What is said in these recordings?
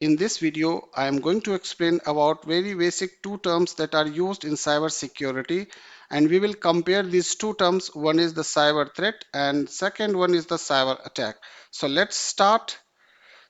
In this video, I am going to explain about very basic two terms that are used in cybersecurity, and we will compare these two terms. One is the cyber threat and second one is the cyber attack. So let's start.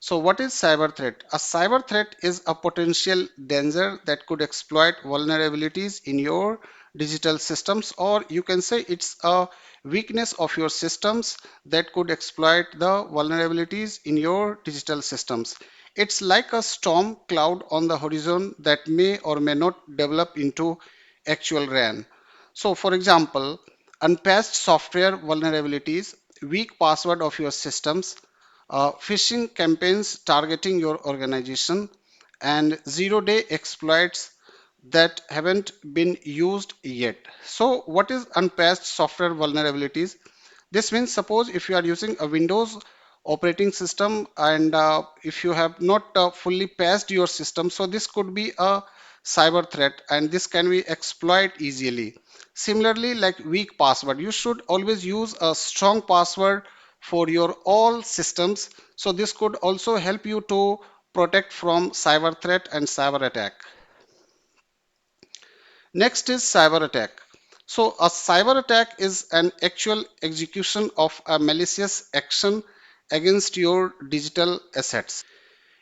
So what is cyber threat? A cyber threat is a potential danger that could exploit vulnerabilities in your digital systems, or you can say it's a weakness of your systems that could exploit the vulnerabilities in your digital systems. It's like a storm cloud on the horizon that may or may not develop into actual rain. So for example, unpatched software vulnerabilities, weak password of your systems, phishing campaigns targeting your organization, and zero-day exploits that haven't been used yet. So, what is unpatched software vulnerabilities? This means suppose if you are using a Windows operating system and if you have not fully patched your system, so this could be a cyber threat and this can be exploited easily. Similarly, like weak password, you should always use a strong password for your all systems. So this could also help you to protect from cyber threat and cyber attack. Next is cyber attack. So a cyber attack is an actual execution of a malicious action against your digital assets.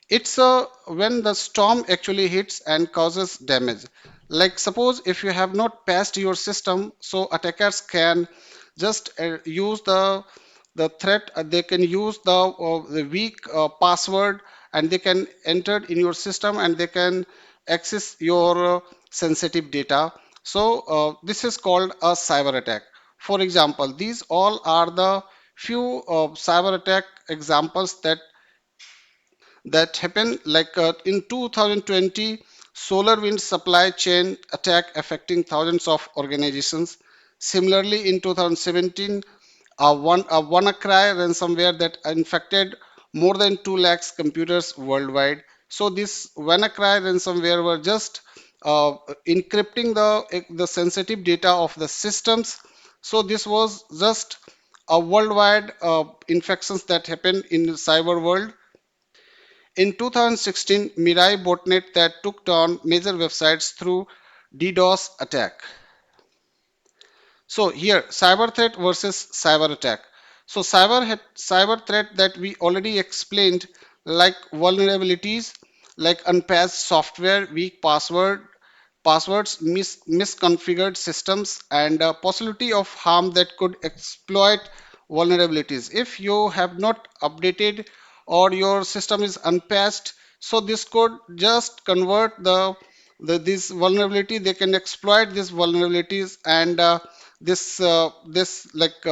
It's when the storm actually hits and causes damage. Like suppose if you have not patched your system, so attackers can just use the threat. They can use the weak password and they can enter in your system and they can access your sensitive data. So this is called a cyber attack. For example, these all are the few cyber attack examples that happened like in 2020 SolarWinds supply chain attack affecting thousands of organizations. Similarly, in 2017, a WannaCry ransomware that infected more than 2 lakhs computers worldwide. So this WannaCry ransomware were just encrypting the sensitive data of the systems. So this was just a worldwide infections that happened in the cyber world. In 2016, Mirai botnet that took down major websites through DDoS attack. So here, cyber threat versus cyber attack. So cyber threat that we already explained, like vulnerabilities, like unpatched software, weak passwords, misconfigured systems, and a possibility of harm that could exploit vulnerabilities. If you have not updated or your system is unpatched, so this could just convert this vulnerability. They can exploit these vulnerabilities and this like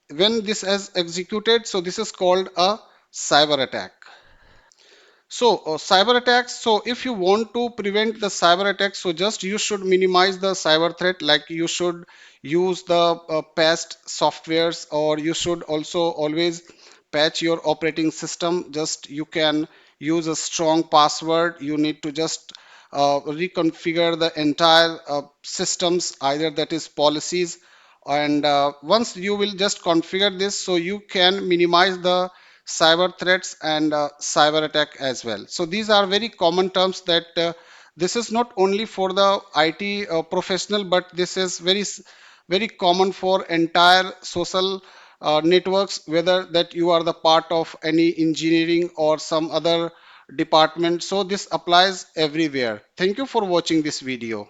when this is executed, so this is called a cyber attack. So, cyber attacks. So, if you want to prevent the cyber attacks, so just you should minimize the cyber threat. Like you should use the patched softwares, or you should also always patch your operating system. Just you can use a strong password. You need to just reconfigure the entire systems, either that is policies. And once you will just configure this, so you can minimize the cyber threats and cyber attack as well. So these are very common terms that this is not only for the IT professional, but this is very common for entire social networks, whether that you are the part of any engineering or some other department. So this applies everywhere. Thank you for watching this video.